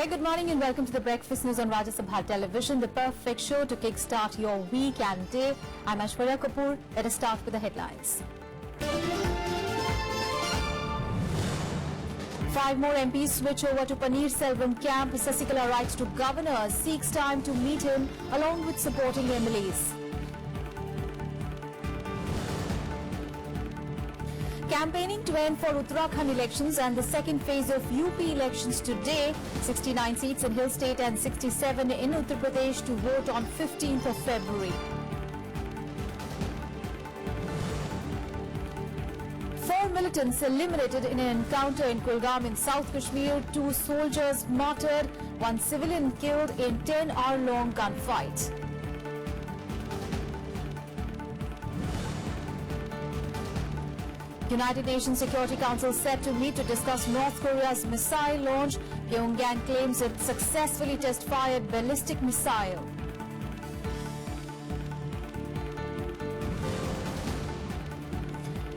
very good morning and welcome to the Breakfast News on Rajya Sabha Television, the perfect show to kickstart your week and day. I'm Aishwarya Kapoor. Let us start with the headlines. 5 more MPs switch over to Panneerselvam camp. Sasikala writes to Governor, seeks time to meet him along with supporting MLAs. Campaigning to end for Uttarakhand elections and the second phase of UP elections today. 69 seats in Hill State and 67 in Uttar Pradesh to vote on 15th of February. 4 militants eliminated in an encounter in Kulgam in South Kashmir. 2 soldiers martyred, 1 civilian killed in 10-hour-long gunfight. United Nations Security Council set to meet to discuss North Korea's missile launch. Pyongyang claims it successfully test-fired ballistic missile.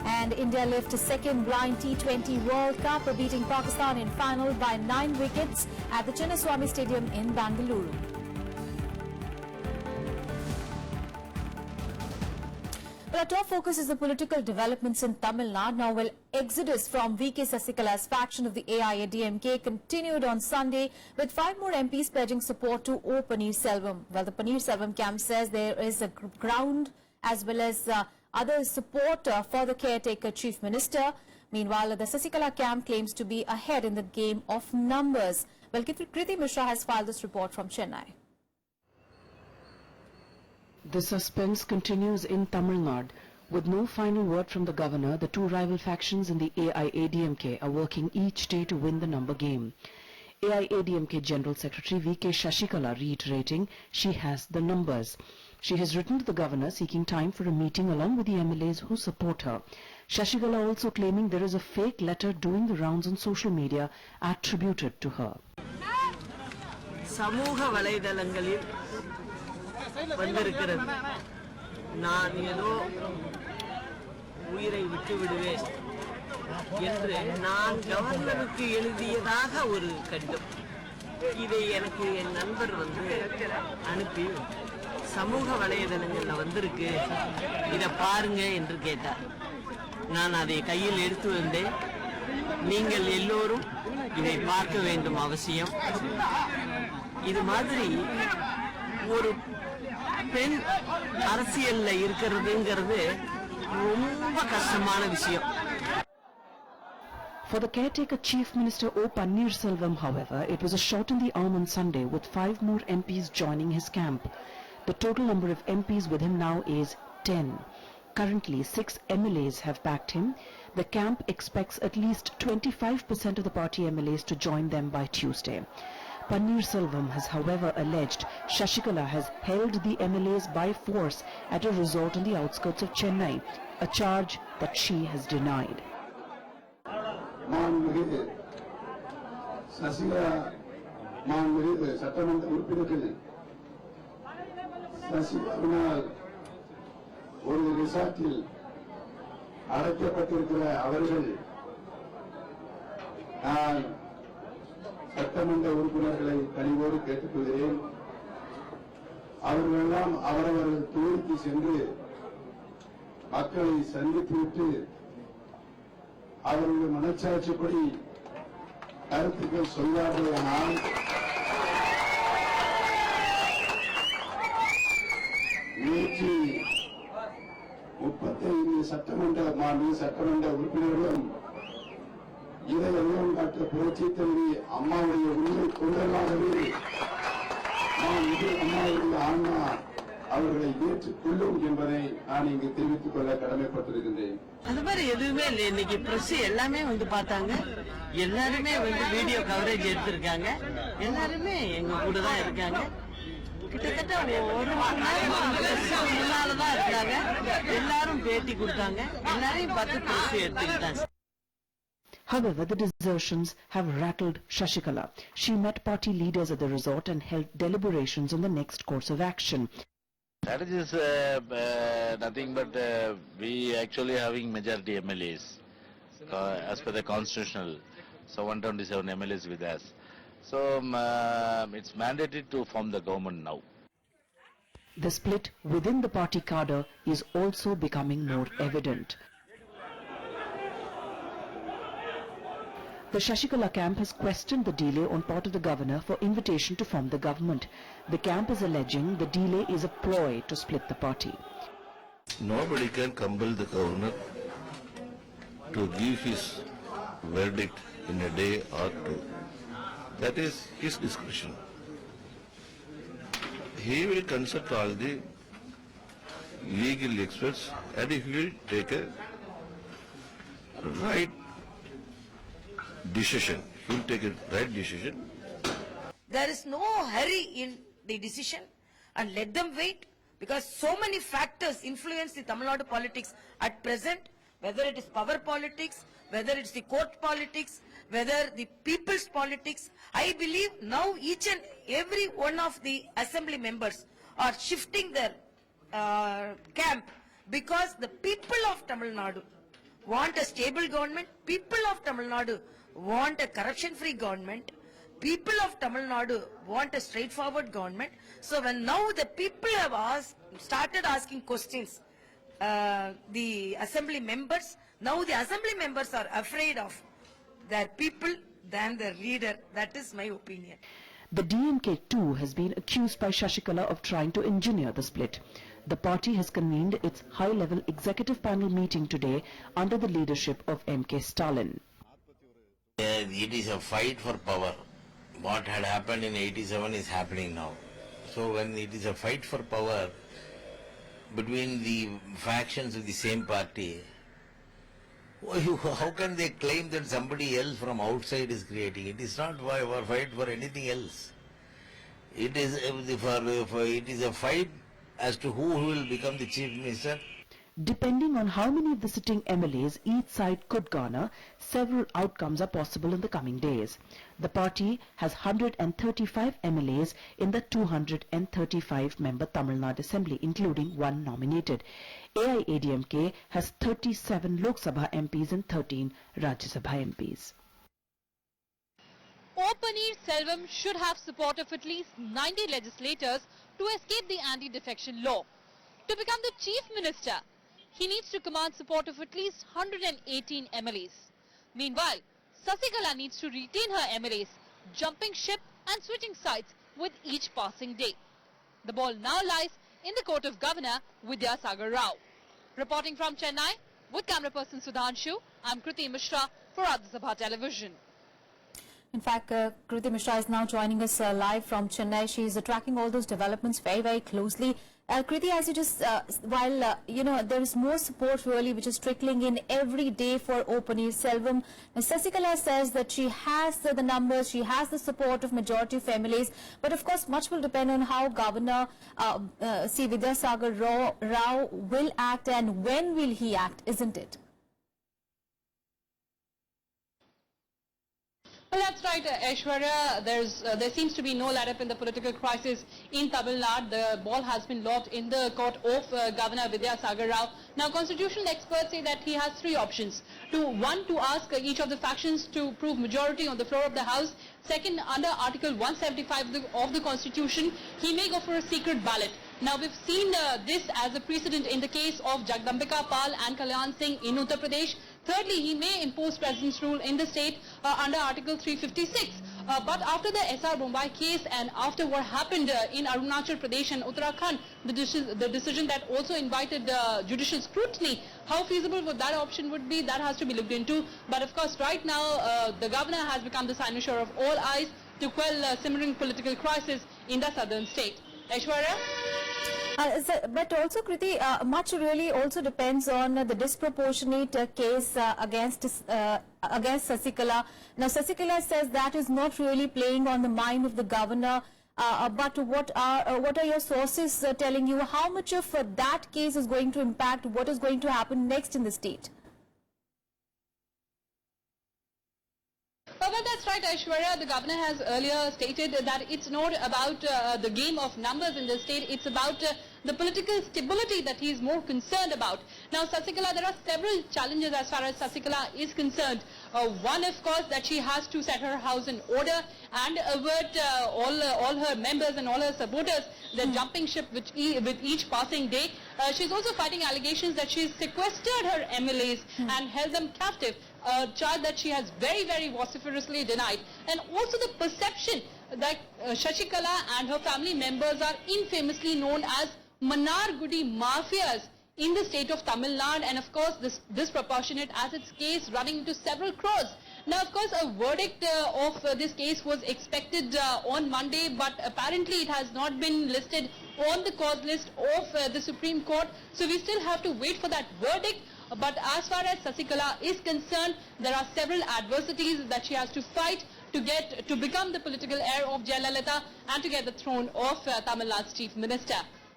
And India lift a second blind T20 World Cup, beating Pakistan in final by 9 wickets at the Chinnaswamy Stadium in Bengaluru. Well, our top focus is the political developments in Tamilnadu. Now, well, exodus from VK Sasikala's faction of the AIADMK continued on Sunday with 5 more MPs pledging support to O Panneerselvam. Well, the Panneerselvam camp says there is a ground as well as other support for the caretaker chief minister. Meanwhile, the Sasikala camp claims to be ahead in the game of numbers. Well, Kriti Mishra has filed this report from Chennai. The suspense continues in Tamil Nadu. With no final word from the governor, the 2 rival factions in the AIADMK are working each day to win the number game. AIADMK General Secretary VK Sasikala reiterating she has the numbers. She has written to the governor seeking time for a meeting along with the MLAs who support her. Sasikala also claiming there is a fake letter doing the rounds on social media attributed to her. வந்திருக்கிறது நான் ஏதோ உயிரை விட்டு விடுவேன் என்று நான் கவர்னருக்கு எழுதியதாக ஒரு கடிதம். இதை எனக்கு என் நண்பர் அனுப்பி சமூக வலைதளங்கள்ல வந்திருக்கு, இத பாருங்க என்று கேட்டார். நான் அதை கையில் எடுத்து வந்தேன். நீங்கள் எல்லோரும் இதை பார்க்க வேண்டும் அவசியம். இது மாதிரி ஒரு பெண் அரசியல்ல இருக்குறதுங்கிறது ரொம்ப கஷ்டமான விஷயம். For the caretaker Chief Minister O Panneerselvam, however, it was a shot in the arm on Sunday with 5 more MPs joining his camp. The total number of MPs with him now is 10. Currently, 6 MLAs have backed him. The camp expects at least 25% of the party MLAs to join them by Tuesday. Panneerselvam has, however, alleged Sasikala has held the MLAs by force at a resort on the outskirts of Chennai, a charge that she has denied. சட்டமன்ற உறுப்பினர்களை கனிவோடு கேட்டுக்கொள்கிறேன். அவர்களெல்லாம் அவரவர்கள் தொகுதிக்கு சென்று மக்களை சந்தித்துவிட்டு அவர்களுடைய மனச்சாட்சிப்படி கருத்துக்கள் சொல்லார்களானால் 135 சட்டமன்ற உறுப்பினர்களும் இதை எல்லாம் டாக்டர் புரட்சி தலைவி அம்மாவுடைய உண்மை கொண்டலாகவே நான் இது அம்மாவுடைய ஆன்மா அவர்களை ஏற்றுக்கொள்ளும் என்பதை நான் இங்கு தெரிவித்துக் கொள்ள கடமைப்பட்டிருக்கின்றேன். அது மாதிரி எதுவுமே இல்லை. இன்னைக்கு பிரஸ் எல்லாமே பார்த்தாங்க, எல்லாருமே வீடியோ கவரேஜ் எடுத்திருக்காங்க, எல்லாருமே எங்க கூட தான் இருக்காங்க. கிட்டத்தட்ட 1 மணி நேரம் முன்னாலதான் இருக்காங்க, எல்லாரும் பேட்டி கொடுத்தாங்க, எல்லாரையும் பார்த்து பிரஸ் எடுத்துக்கிட்டாங்க. However, the desertions have rattled Sasikala. She met party leaders at the resort and held deliberations on the next course of action. That is nothing but we actually having majority MLAs as per the constitutional. So 127 MLAs with us. So it's mandated to form the government now. The split within the party cadre is also becoming more evident. The Sasikala camp has questioned the delay on part of the governor for invitation to form the government. The camp is alleging the delay is a ploy to split the party. Nobody can compel the governor to give his verdict in a day or two. That is his discretion. He will consult all the legal experts and he will take a right decision. He will take a right decision. There is no hurry in the decision and let them wait, because so many factors influence the Tamil Nadu politics at present, whether it is power politics, whether it's the court politics, whether the people's politics. I believe now each and every one of the assembly members are shifting their camp, because the people of Tamil Nadu want a stable government, people of Tamil Nadu want a corruption-free government, people of Tamil Nadu want a straightforward government. So when now the people have started asking questions, the assembly members, now the assembly members are afraid of their people than their leader. That is my opinion. The DMK too has been accused by Sasikala of trying to engineer the split. The party has convened its high-level executive panel meeting today under the leadership of M.K. Stalin. It is a fight for power. What had happened in 87 is happening now. So when it is a fight for power between the factions of the same party, how can they claim that somebody else from outside is creating? It is not a fight for anything else. It is a fight as to who will become the chief minister. Depending on how many of the sitting MLAs each side could garner, several outcomes are possible in the coming days. The party has 135 MLAs in the 235-member Tamil Nadu Assembly, including one nominated. AIADMK has 37 Lok Sabha MPs and 13 Rajya Sabha MPs. Panneerselvam should have support of at least 90 legislators to escape the anti-defection law. To become the chief minister, he needs to command support of at least 118 MLAs. Meanwhile, Sasikala needs to retain her MLAs, jumping ship and switching sides with each passing day. The ball now lies in the court of Governor Vidyasagar Rao. Reporting from Chennai, with camera person Sudhanshu, I'm Kriti Mishra for Rajya Sabha Television. In fact, Kriti Mishra is now joining us live from Chennai. She is tracking all those developments very, very closely. Kriti, as you just, while, there is more support really which is trickling in every day for Panneerselvam. Sasikala says that she has the numbers, she has the support of majority of MLAs. But of course, much will depend on how Governor Vidyasagar Rao will act and when will he act, isn't it? Well, that's right, Aishwarya. There seems to be no let-up in the political crisis in Tamil Nadu. The ball has been locked in the court of Governor Vidyasagar Rao. Now, constitutional experts say that he has three options. One, to ask each of the factions to prove majority on the floor of the House. Second, under Article 175 of the Constitution, he may go for a secret ballot. Now, we've seen this as a precedent in the case of Jagdambika Pal and Kalyan Singh in Uttar Pradesh. Thirdly, he may impose president's rule in the state under Article 356. But after the SR Mumbai case and after what happened in Arunachal Pradesh and Uttarakhand, the decision that also invited judicial scrutiny, how feasible would that option would be, that has to be looked into. But of course, right now, the governor has become the cynosure of all eyes to quell simmering political crisis in the southern state. Aishwarya? But also, Kriti, much really also depends on the disproportionate case against Sasikala. Now, Sasikala says that is not really playing on the mind of the governor. But what are your sources telling you? How much of that case is going to impact what is going to happen next in the state? Well, that's right, Aishwarya. The governor has earlier stated that it's not about the game of numbers in the state. It's about the political stability that he is more concerned about. Now, Sasikala, there are several challenges as far as Sasikala is concerned. One, of course, that she has to set her house in order and avert all her members and all her supporters the jumping ship with each passing day. She's also fighting allegations that she's sequestered her MLAs and held them captive, a charge that she has very, very vociferously denied. And also the perception that Sasikala and her family members are infamously known as Manargudi mafias in the state of Tamil Nadu, and of course this disproportionate assets case running into several crores. Now, of course, a verdict of this case was expected on Monday, but apparently it has not been listed on the cause list of the Supreme Court. So we still have to wait for that verdict. But as far as Sasikala is concerned, there are several adversities that she has to fight to become the political heir of Jayalalitha and to get the throne of Tamil Nadu's Chief Minister.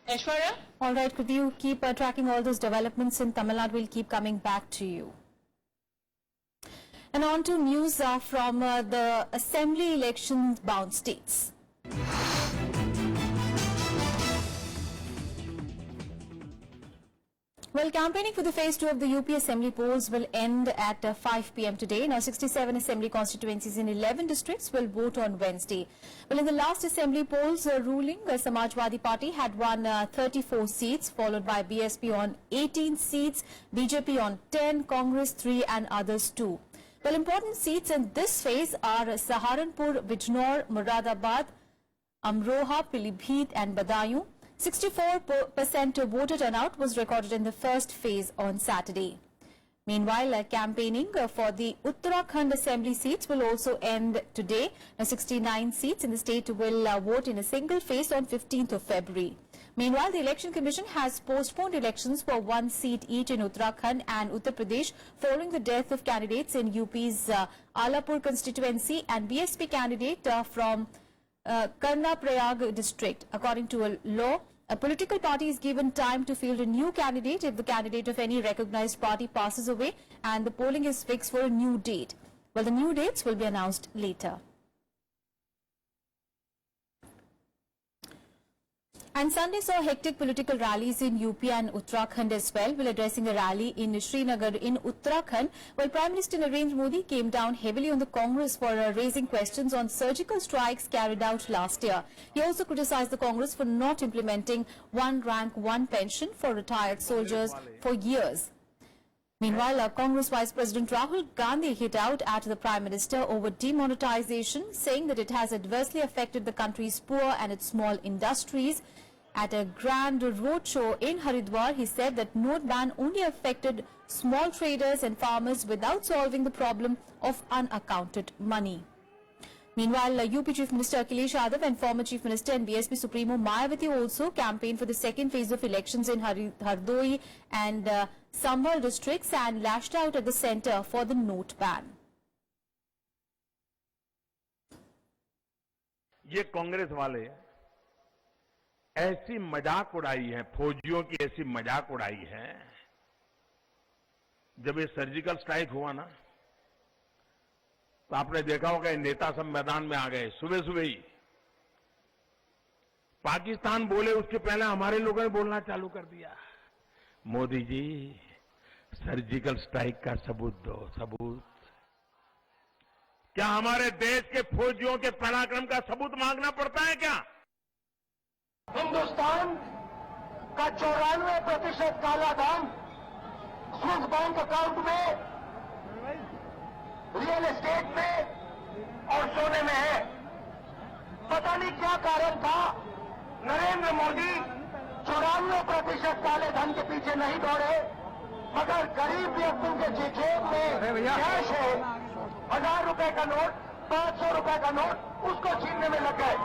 Aishwarya? All right, could you keep tracking all those developments in Tamil Nadu? We'll keep coming back to you. And on to news from the assembly elections bound states. Well, campaigning for the phase 2 of the UP Assembly polls will end at 5 p.m. today. Now, 67 Assembly constituencies in 11 districts will vote on Wednesday. Well, in the last Assembly polls, ruling Samajwadi Party had won 34 seats, followed by BSP on 18 seats, BJP on 10, Congress 3 and others 2. Well, important seats in this phase are Saharanpur, Bijnor, Muradabad, Amroha, Pilibhit and Badaयूं. 64% voter turnout was recorded in the first phase on Saturday. Meanwhile, campaigning for the Uttarakhand Assembly seats will also end today. Now, 69 seats in the state will vote in a single phase on 15th of February. Meanwhile, the Election Commission has postponed elections for one seat each in Uttarakhand and Uttar Pradesh following the death of candidates in UP's Alapur constituency and BSP candidate from Karnataka district. According to a law, a political party is given time to field a new candidate if the candidate of any recognized party passes away and the polling is fixed for a new date. Well, the new dates will be announced later. And Sunday saw hectic political rallies in UP and Uttarakhand as well. While addressing a rally in Srinagar in Uttarakhand, while Prime Minister Narendra Modi came down heavily on the Congress for raising questions on surgical strikes carried out last year. He also criticized the Congress for not implementing one rank, one pension for retired soldiers for years. Meanwhile, Congress Vice President Rahul Gandhi hit out at the Prime Minister over demonetization, saying that it has adversely affected the country's poor and its small industries. At a grand roadshow in Haridwar, he said that note ban only affected small traders and farmers without solving the problem of unaccounted money. Meanwhile, UP Chief Minister Akhilesh Yadav and former Chief Minister and BSP Supremo Mayawati also campaigned for the second phase of elections in Hardoi and Sambhal districts and lashed out at the centre for the note ban. ये कांग्रेस वाले ऐसी मजाक उड़ाई है, फौजियों की ऐसी मजाक उड़ाई है। जब ये सर्जिकल स्ट्राइक हुआ ना, तो आपने देखा होगा नेता सब मैदान में आ गए सुबह सुबह ही। पाकिस्तान बोले उसके पहले हमारे लोगों ने बोलना चालू कर दिया, मोदी जी सर्जिकल स्ट्राइक का सबूत दो, सबूत। क्या हमारे देश के फौजियों के पराक्रम का सबूत मांगना पड़ता है क्या? हिंदुस्तान का 94% काला धन स्विस बैंक अकाउंट में, रियल एस्टेट में और सोने में है। पता नहीं क्या कारण था, नरेंद्र मोदी 94% काले धन के पीछे नहीं दौड़े, मगर गरीब व्यक्तियों के जेब में कैश है, 1000 रुपए का नोट, 500 रुपए का नोट, उसको छीनने में लग गए।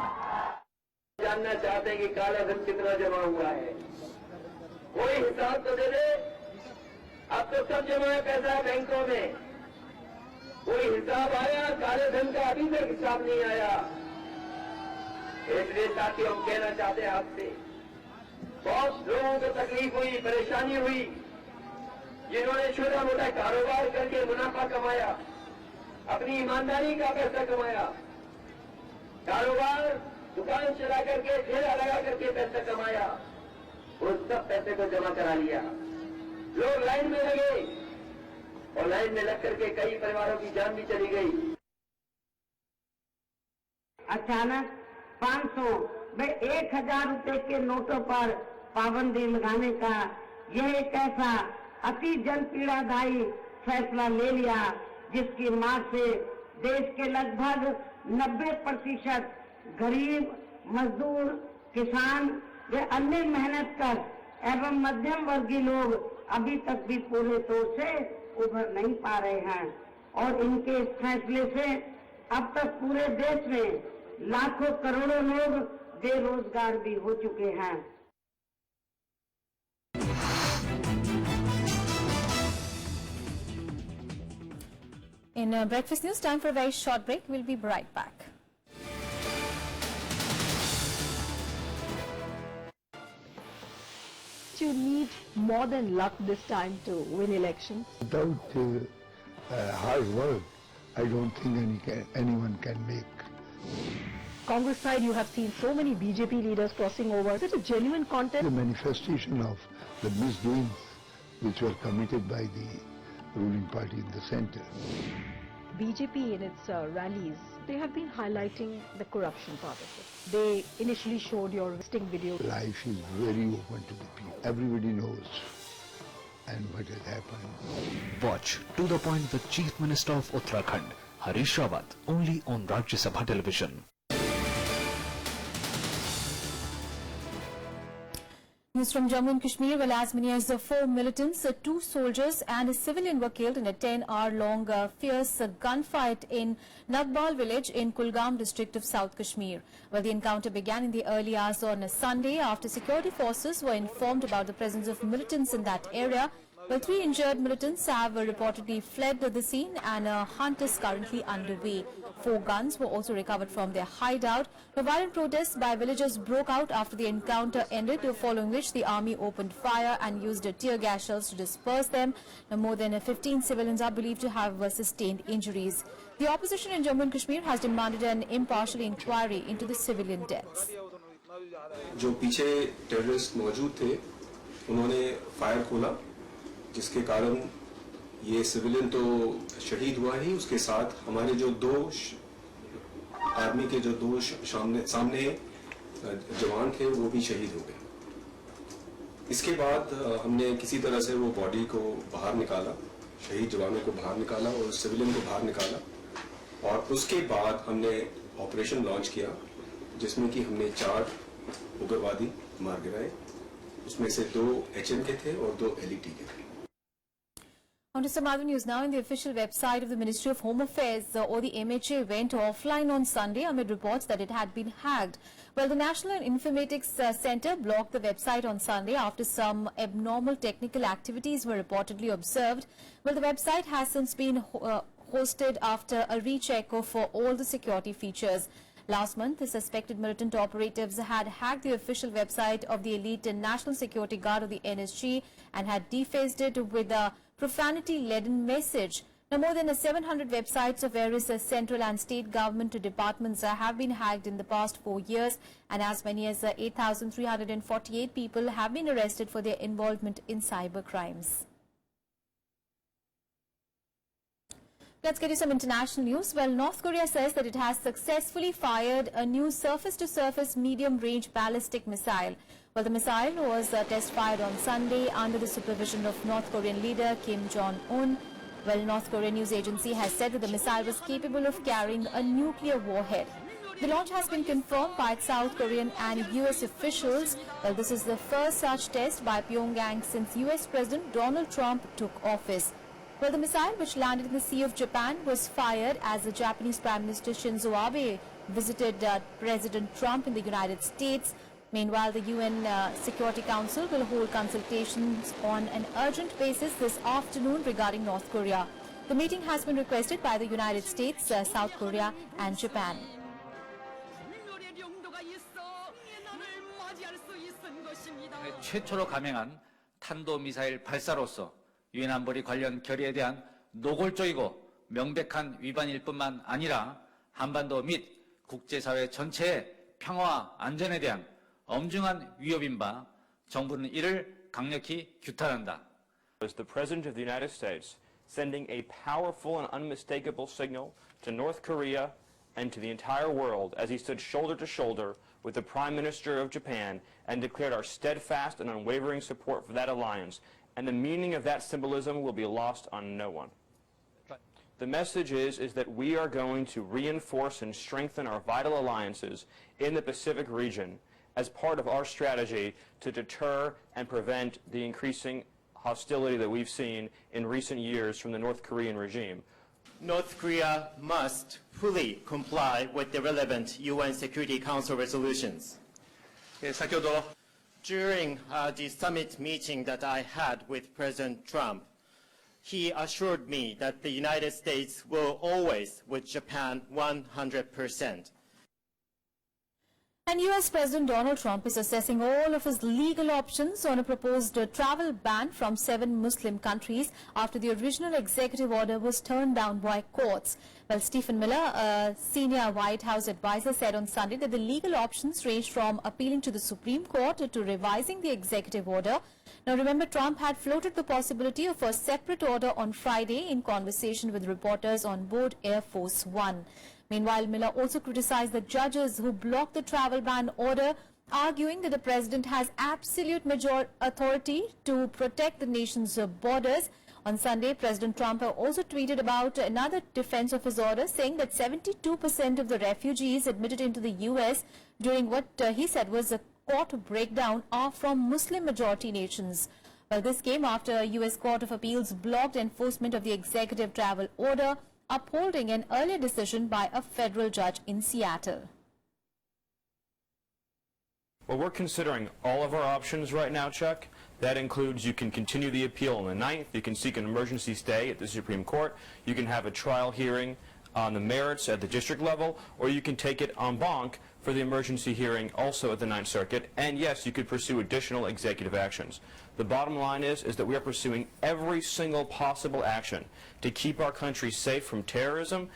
जानना चाहते हैं कि काला धन कितना जमा हुआ है, कोई हिसाब तो दे दे। अब तो सब जमा है पैसा बैंकों में, कोई हिसाब आया? काले धन का अभी तक हिसाब नहीं आया। इसलिए साथियों, हम कहना चाहते हैं आपसे, बहुत लोगों को तकलीफ हुई, परेशानी हुई, जिन्होंने छोटा मोटा कारोबार करके मुनाफा कमाया, अपनी ईमानदारी का पैसा कमाया, कारोबार दुकान चला करके, ठेला लगा करके पैसा कमाया, उस सब पैसे को जमा करा लिया। लोग लाइन में लगे और लाइन में लग करके कई परिवारों की जान भी चली गई। अचानक 500 व 1000 रुपए के नोटों पर पाबंदी लगाने का यह एक ऐसा अति जनपीड़ादायी फैसला ले लिया जिसकी मार से देश के लगभग 90% गरीब, मजदूर, किसान व अन्य मेहनत कर एवं मध्यम वर्गीय लोग अभी तक भी पूरे तौर से उभर नहीं पा रहे हैं और इनके इस फैसले से अब तक पूरे देश में लाखों करोड़ों लोग बेरोजगार भी हो चुके हैं। In Breakfast News, time for a very short break. We'll be right back. You need more than luck this time to win elections? Without hard work, I don't think anyone can make. Congress side, you have seen so many BJP leaders crossing over. Is it a genuine contest? The manifestation of the misdoings which were committed by the ruling party in the center. BJP in its rallies, they have been highlighting the corruption part of it. They initially showed your sting video. Life is very open to the people. Everybody knows and what has happened. Watch To The Point with Chief Minister of Uttarakhand, Harish Rawat, only on Rajya Sabha television. News from Jammu and Kashmir, well, as many as 4 militants, 2 soldiers and a civilian were killed in a 10-hour-long fierce gunfight in Nagbal village in Kulgam district of South Kashmir. Well, the encounter began in the early hours on a Sunday after security forces were informed about the presence of militants in that area. Well, 3 injured militants have reportedly fled the scene and a hunt is currently underway. 4 guns were also recovered from their hideout. The violent protests by villagers broke out after the encounter ended, following which the army opened fire and used tear gas shells to disperse them. Now, more than 15 civilians are believed to have sustained injuries. The opposition in Jammu and Kashmir has demanded an impartial inquiry into the civilian deaths. जो पीछे terrorist मौजूद थे, उन्होंने fire खोला, जिसके कारण ये civilian तो शहीद हुआ ही, उसके साथ हमारे जो 2 आर्मी के जो 2 सामने जवान थे वो भी शहीद हो गए। इसके बाद हमने किसी तरह से वो बॉडी को बाहर निकाला, शहीद जवानों को बाहर निकाला और सिविलियन को बाहर निकाला और उसके बाद हमने ऑपरेशन लॉन्च किया जिसमें कि हमने 4 उग्रवादी मार गिराए, उसमें से 2 HM के थे और 2 LET के थे। On to some other news now. In the official website of the Ministry of Home Affairs, or the MHA, went offline on Sunday amid reports that it had been hacked. Well, the National Informatics Center blocked the website on Sunday after some abnormal technical activities were reportedly observed. Well, the website has since been hosted after a recheck of all the security features. Last month, the suspected militant operatives had hacked the official website of the elite National Security Guard of the NSG and had defaced it with a profanity-laden message. Now, more than 700 websites of various central and state government departments have been hacked in the past 4 years, and as many as 8,348 people have been arrested for their involvement in cyber crimes. Let's get you some international news. Well, North Korea says that it has successfully fired a new surface-to-surface medium-range ballistic missile. Well, the missile was test-fired on Sunday under the supervision of North Korean leader Kim Jong-un. Well, North Korean news agency has said that the missile was capable of carrying a nuclear warhead. The launch has been confirmed by South Korean and US officials. Well, this is the first such test by Pyongyang since US President Donald Trump took office. Well, the missile, which landed in the Sea of Japan, was fired as the Japanese Prime Minister Shinzo Abe visited President Trump in the United States. Meanwhile, the UN Security Council will hold consultations on an urgent basis this afternoon regarding North Korea. The meeting has been requested by the United States, South Korea and Japan. 최초로 감행한 탄도미사일 발사로서 유엔 안보리 관련 결의에 대한 노골적이고 명백한 위반일 뿐만 아니라 한반도 및 국제사회 전체의 평화와 안전에 대한 엄중한 위협인 바 정부는 이를 강력히 규탄한다. Was the President of the United States sending a powerful and unmistakable signal to North Korea and to the entire world as he stood shoulder to shoulder with the Prime Minister of Japan and declared our steadfast and unwavering support for that alliance. And the meaning of that symbolism will be lost on no one. The message is that we are going to reinforce and strengthen our vital alliances in the Pacific region as part of our strategy to deter and prevent the increasing hostility that we've seen in recent years from the North Korean regime. North Korea must fully comply with the relevant UN Security Council resolutions. During the summit meeting that I had with President Trump, he assured me that the United States will always with Japan 100%. And US President Donald Trump is assessing all of his legal options on a proposed travel ban from 7 Muslim countries after the original executive order was turned down by courts. Well, Stephen Miller, a senior White House advisor, said on Sunday that the legal options range from appealing to the Supreme Court to revising the executive order. Now, remember, Trump had floated the possibility of a separate order on Friday in conversation with reporters on board Air Force One. Meanwhile, Miller also criticized the judges who blocked the travel ban order, arguing that the president has absolute major authority to protect the nation's borders. On Sunday, President Trump also tweeted about another defense of his order, saying that 72% of the refugees admitted into the U.S. during what he said was a court breakdown are from Muslim-majority nations. Well, this came after a U.S. Court of Appeals blocked enforcement of the executive travel order, upholding an earlier decision by a federal judge in Seattle. Well, we're considering all of our options right now, Chuck. That includes you can continue the appeal on the 9th, you can seek an emergency stay at the Supreme Court, you can have a trial hearing on the merits at the district level, or you can take it en banc for the emergency hearing also at the Ninth Circuit, and yes, you could pursue additional executive actions. The bottom line is that we are pursuing every single possible action to keep our country safe from terrorism.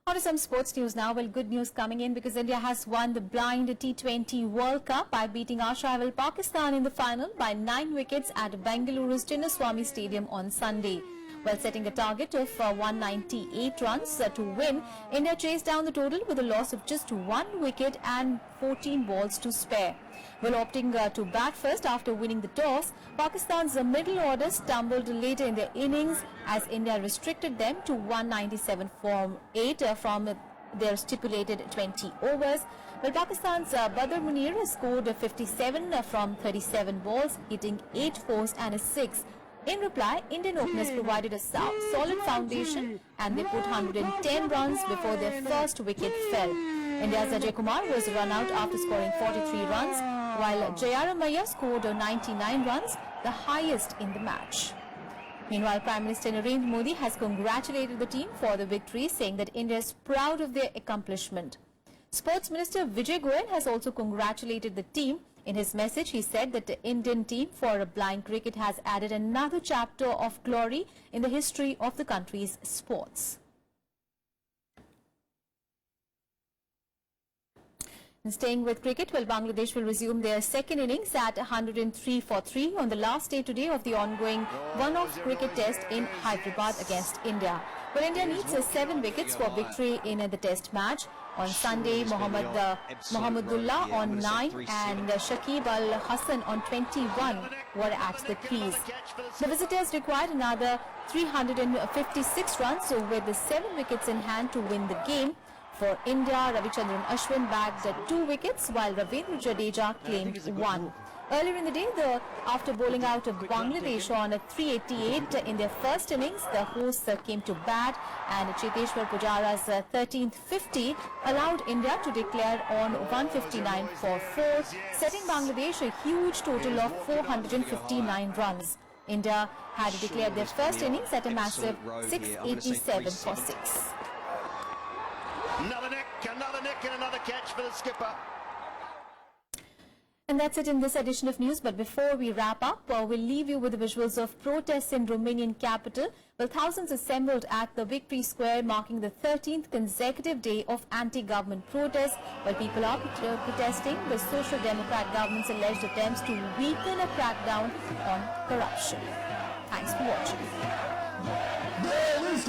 On to some sports news now. Well, good news coming in because India has won the blind T20 World Cup by beating arch rival Pakistan in the final by 9 wickets at Bengaluru's Chinnaswamy Stadium on Sunday. While setting a target of 198 runs to win, India chased down the total with a loss of just 1 wicket and 14 balls to spare. While opting to bat first after winning the toss, Pakistan's middle order stumbled later in their innings as India restricted them to 197 from 8 from their stipulated 20 overs. Well, Pakistan's Badr Munir scored 57 from 37 balls, hitting 8 fours and a 6. In reply, Indian openers provided a solid foundation and they put 110 runs before their first wicket fell. India's Ajay Kumar was run out after scoring 43 runs, while Jayaramaya scored 99 runs, the highest in the match. Meanwhile, Prime Minister Narendra Modi has congratulated the team for the victory, saying that India is proud of their accomplishment. Sports Minister Vijay Goyal has also congratulated the team. In his message, he said that the Indian team for blind cricket has added another chapter of glory in the history of the country's sports. And staying with cricket, well, Bangladesh will resume their second innings at 103 for 3 on the last day today of the ongoing one-off cricket test in Hyderabad against India. Well, India needs 7 wickets for victory in the test match. On Sunday, Mohammedullah on 9 and Shakib Al Hassan on 21 were at the crease. The visitors required another 356 runs with the 7 wickets in hand to win the game. For India, Ravichandran Ashwin bagged 2 wickets while Ravindra Jadeja claimed 1. Earlier in the day, after bowling out of Bangladesh on 388 in their first innings, the hosts came to bat and Cheteshwar Pujara's 13th 50 allowed India to declare on 159 for 4, setting Bangladesh a huge total of 459 runs. India had declared their first innings at a massive 687 for 6. Another nick and another catch for the skipper. And that's it in this edition of news. But before we wrap up, we'll leave you with the visuals of protests in Romanian capital. Well, thousands assembled at the Victory Square, marking the 13th consecutive day of anti-government protests. While people are protesting the Social Democrat government's alleged attempts to weaken a crackdown on corruption. Thanks for watching. There is